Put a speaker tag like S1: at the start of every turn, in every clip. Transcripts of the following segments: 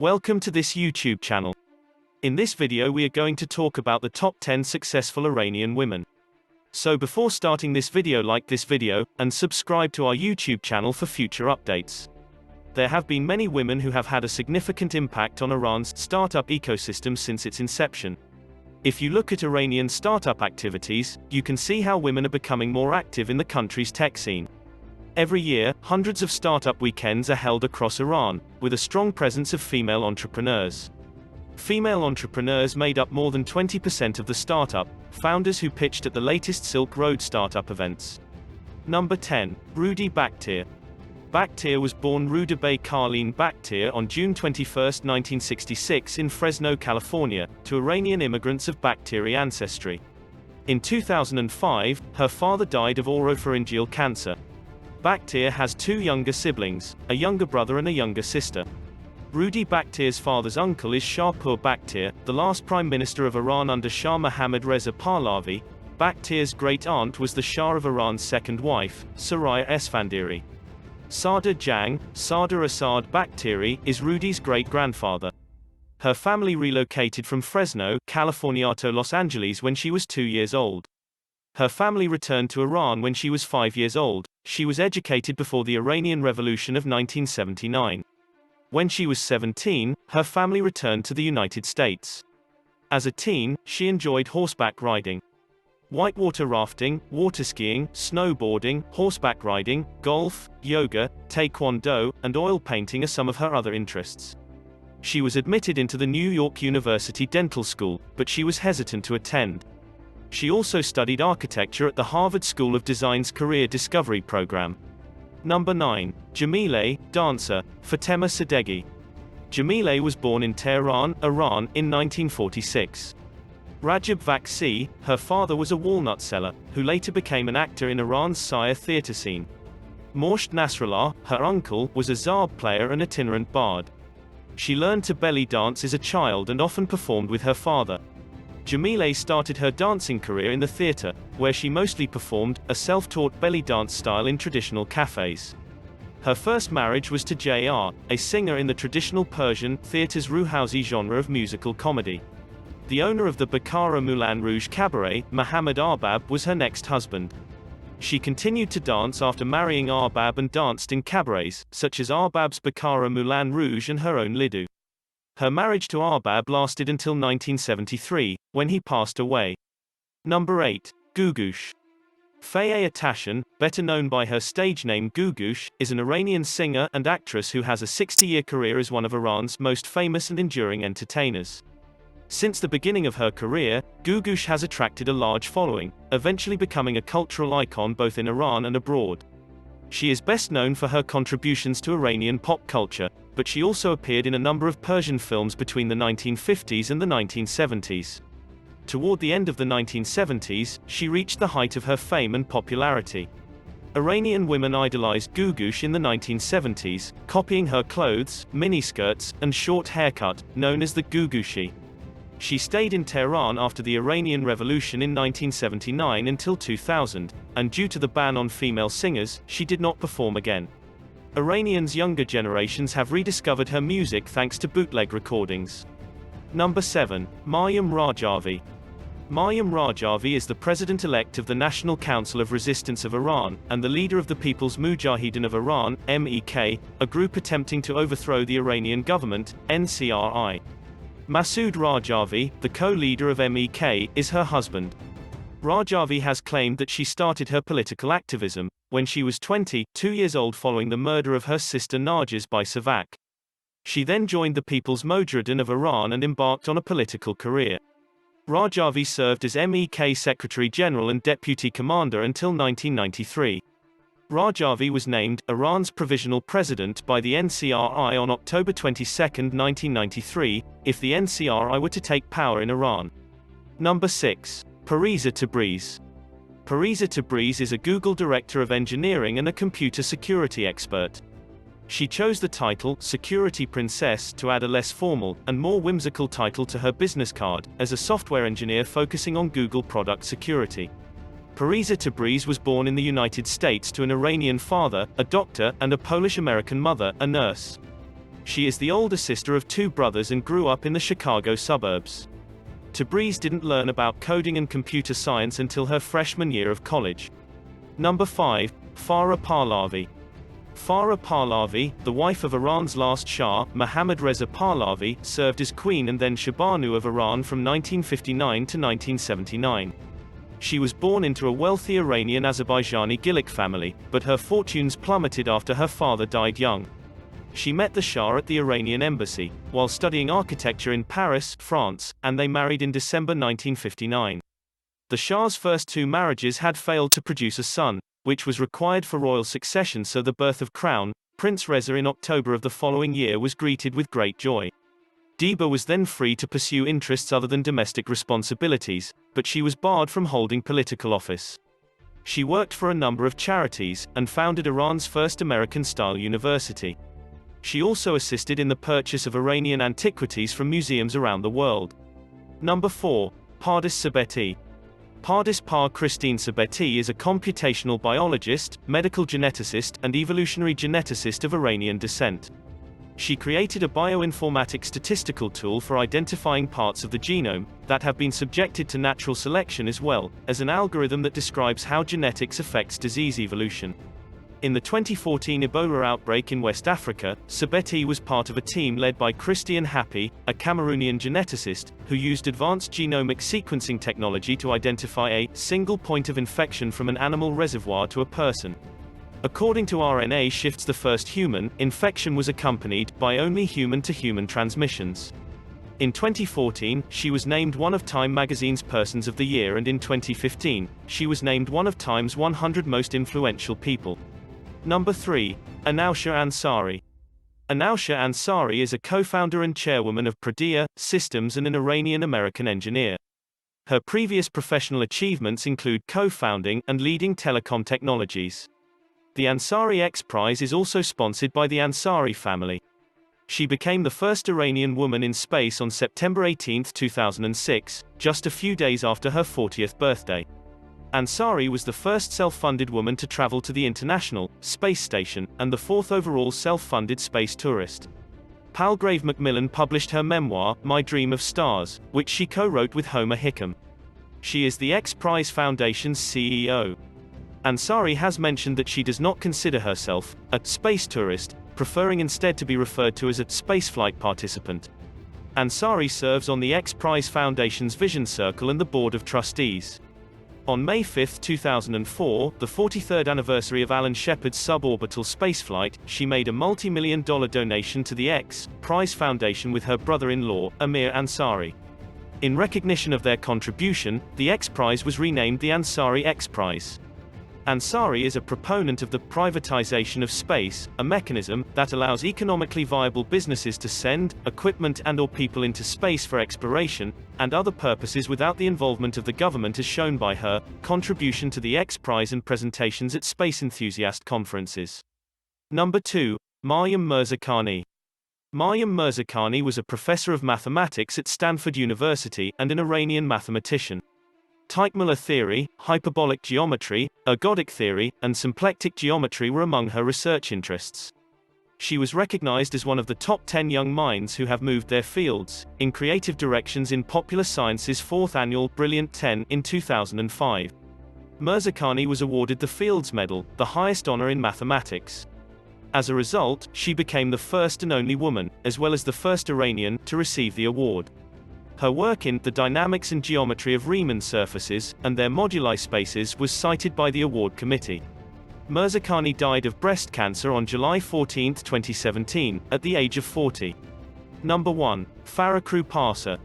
S1: Welcome to this YouTube channel. In this video we are going to talk about the top 10 successful Iranian women. So before starting this video, like this video, and subscribe to our YouTube channel for future updates. There have been many women who have had a significant impact on Iran's startup ecosystem since its inception. If you look at Iranian startup activities, you can see how women are becoming more active in the country's tech scene. Every year, hundreds of startup weekends are held across Iran, with a strong presence of female entrepreneurs. Female entrepreneurs made up more than 20% of the startup founders who pitched at the latest Silk Road startup events. Number 10. Rudi Bakhtiar. Bakhtiar was born Rudi Bakhtiar on June 21, 1966 in Fresno, California, to Iranian immigrants of Bakhtiari ancestry. In 2005, her father died of oropharyngeal cancer. Bakhtiar has two younger siblings, a younger brother and a younger sister. Rudi Bakhtiar's father's uncle is Shahpur Bakhtiar, the last prime minister of Iran under Shah Mohammad Reza Pahlavi. Bakhtiar's great-aunt was the Shah of Iran's second wife, Soraya Esfandiri. Sadeghi Jang, Sadr Asad Bakhtiari, is Rudi's great-grandfather. Her family relocated from Fresno, California to Los Angeles when she was 2 years old. Her family returned to Iran when she was 5 years old. She was educated before the Iranian Revolution of 1979. When she was 17, her family returned to the United States. As a teen, she enjoyed horseback riding. Whitewater rafting, water skiing, snowboarding, horseback riding, golf, yoga, taekwondo, and oil painting are some of her other interests. She was admitted into the New York University Dental School, but she was hesitant to attend. She also studied architecture at the Harvard School of Design's Career Discovery Program. Number 9. Jamelay Dancer, Fatemeh Sadeghi. Jamileh was born in Tehran, Iran, in 1946. Rajab Vaksi, her father was a walnut seller, who later became an actor in Iran's Sire theatre scene. Morshed Nasrallah, her uncle, was a zarb player and itinerant bard. She learned to belly dance as a child and often performed with her father. Jamileh started her dancing career in the theatre, where she mostly performed a self-taught belly dance style in traditional cafes. Her first marriage was to J.R., a singer in the traditional Persian theatre's Ruhauzi genre of musical comedy. The owner of the Baccara Moulin Rouge cabaret, Mohammad Arbab, was her next husband. She continued to dance after marrying Arbab and danced in cabarets, such as Arbab's Baccara Moulin Rouge and her own Lido. Her marriage to Arbab lasted until 1973, when he passed away. Number 8. Gugush. Faegheh Atashin, better known by her stage name Gugush, is an Iranian singer and actress who has a 60-year career as one of Iran's most famous and enduring entertainers. Since the beginning of her career, Gugush has attracted a large following, eventually becoming a cultural icon both in Iran and abroad. She is best known for her contributions to Iranian pop culture, but she also appeared in a number of Persian films between the 1950s and the 1970s. Toward the end of the 1970s, she reached the height of her fame and popularity. Iranian women idolized Gugush in the 1970s, copying her clothes, miniskirts, and short haircut, known as the Gugushi. She stayed in Tehran after the Iranian Revolution in 1979 until 2000, and due to the ban on female singers, she did not perform again. Iranians' younger generations have rediscovered her music thanks to bootleg recordings. Number 7. Maryam Rajavi. Maryam Rajavi is the president-elect of the National Council of Resistance of Iran, and the leader of the People's Mujahideen of Iran, MEK, a group attempting to overthrow the Iranian government, NCRI. Masoud Rajavi, the co-leader of MEK, is her husband. Rajavi has claimed that she started her political activism when she was 22 years old following the murder of her sister Narges by Savak. She then joined the People's Mujahideen of Iran and embarked on a political career. Rajavi served as MEK Secretary General and Deputy Commander until 1993. Rajavi was named Iran's provisional president by the NCRI on October 22, 1993, if the NCRI were to take power in Iran. Number 6. Parisa Tabriz. Parisa Tabriz is a Google Director of Engineering and a computer security expert. She chose the title Security Princess to add a less formal and more whimsical title to her business card, as a software engineer focusing on Google product security. Parisa Tabriz was born in the United States to an Iranian father, a doctor, and a Polish-American mother, a nurse. She is the older sister of two brothers and grew up in the Chicago suburbs. Tabriz didn't learn about coding and computer science until her freshman year of college. Number 5. Farah Parlavi. Farah Parlavi, the wife of Iran's last Shah, Mohammad Reza Pahlavi, served as queen and then Shahbanu of Iran from 1959 to 1979. She was born into a wealthy Iranian Azerbaijani Gillik family, but her fortunes plummeted after her father died young. She met the Shah at the Iranian embassy, while studying architecture in Paris, France, and they married in December 1959. The Shah's first two marriages had failed to produce a son, which was required for royal succession, so the birth of Crown Prince Reza in October of the following year was greeted with great joy. Diba was then free to pursue interests other than domestic responsibilities, but she was barred from holding political office. She worked for a number of charities, and founded Iran's first American-style university. She also assisted in the purchase of Iranian antiquities from museums around the world. Number 4. Pardis Sabetie. Pardis Sabeti is a computational biologist, medical geneticist, and evolutionary geneticist of Iranian descent. She created a bioinformatics statistical tool for identifying parts of the genome that have been subjected to natural selection, as well as an algorithm that describes how genetics affects disease evolution. In the 2014 Ebola outbreak in West Africa, Sabeti was part of a team led by Christian Happy, a Cameroonian geneticist, who used advanced genomic sequencing technology to identify a single point of infection from an animal reservoir to a person. According to RNA Shifts, the first human infection was accompanied by only human-to-human transmissions. In 2014, she was named one of Time magazine's Persons of the Year, and in 2015, she was named one of Time's 100 Most Influential People. Number 3. Anousheh Ansari. Anousheh Ansari is a co-founder and chairwoman of Pradea Systems and an Iranian-American engineer. Her previous professional achievements include co-founding and leading telecom technologies. The Ansari X Prize is also sponsored by the Ansari family. She became the first Iranian woman in space on September 18, 2006, just a few days after her 40th birthday. Ansari was the first self-funded woman to travel to the International Space Station, and the fourth overall self-funded space tourist. Palgrave Macmillan published her memoir, My Dream of Stars, which she co-wrote with Homer Hickam. She is the X Prize Foundation's CEO. Ansari has mentioned that she does not consider herself a space tourist, preferring instead to be referred to as a spaceflight participant. Ansari serves on the X Prize Foundation's Vision Circle and the Board of Trustees. On May 5, 2004, the 43rd anniversary of Alan Shepard's suborbital spaceflight, she made a multi-million-dollar donation to the X Prize Foundation with her brother-in-law, Amir Ansari. In recognition of their contribution, the X Prize was renamed the Ansari X Prize. Ansari is a proponent of the privatization of space, a mechanism that allows economically viable businesses to send equipment and/or people into space for exploration and other purposes without the involvement of the government, as shown by her contribution to the X Prize and presentations at space enthusiast conferences. Number 2. Maryam Mirzakarni. Maryam Mirzakhani was a professor of mathematics at Stanford University and an Iranian mathematician. Teichmuller theory, hyperbolic geometry, ergodic theory, and symplectic geometry were among her research interests. She was recognized as one of the top 10 young minds who have moved their fields in creative directions in Popular Science's 4th annual Brilliant 10 in 2005. Mirzakarni was awarded the Fields Medal, the highest honor in mathematics. As a result, she became the first and only woman, as well as the first Iranian, to receive the award. Her work in the dynamics and geometry of Riemann surfaces and their moduli spaces was cited by the award committee. Mirzakarni died of breast cancer on July 14, 2017, at the age of 40. Number 1. Farrokhroo Parsa.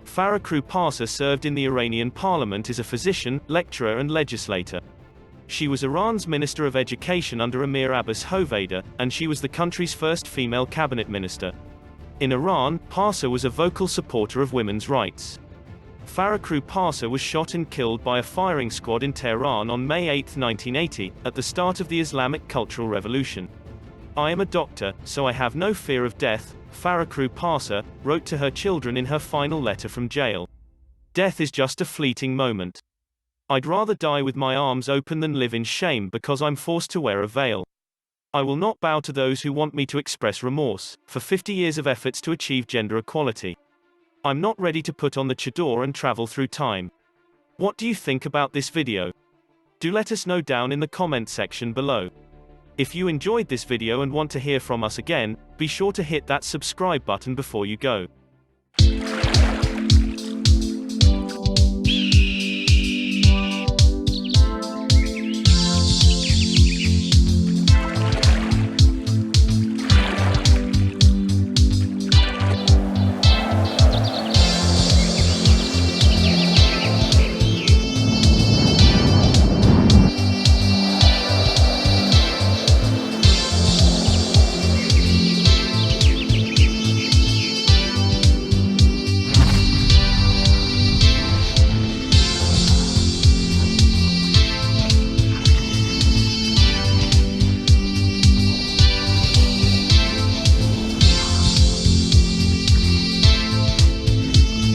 S1: Farrokhroo Parsa served in the Iranian parliament as a physician, lecturer and legislator. She was Iran's Minister of Education under Amir Abbas Hoveyda, and she was the country's first female cabinet minister. In Iran, Parsa was a vocal supporter of women's rights. Farrokhroo Parsa was shot and killed by a firing squad in Tehran on May 8, 1980, at the start of the Islamic Cultural Revolution. I am a doctor, so I have no fear of death, Farrokhroo Parsa wrote to her children in her final letter from jail. Death is just a fleeting moment. I'd rather die with my arms open than live in shame because I'm forced to wear a veil. I will not bow to those who want me to express remorse for 50 years of efforts to achieve gender equality. I'm not ready to put on the chador and travel through time. What do you think about this video? Do let us know down in the comment section below. If you enjoyed this video and want to hear from us again, be sure to hit that subscribe button before you go.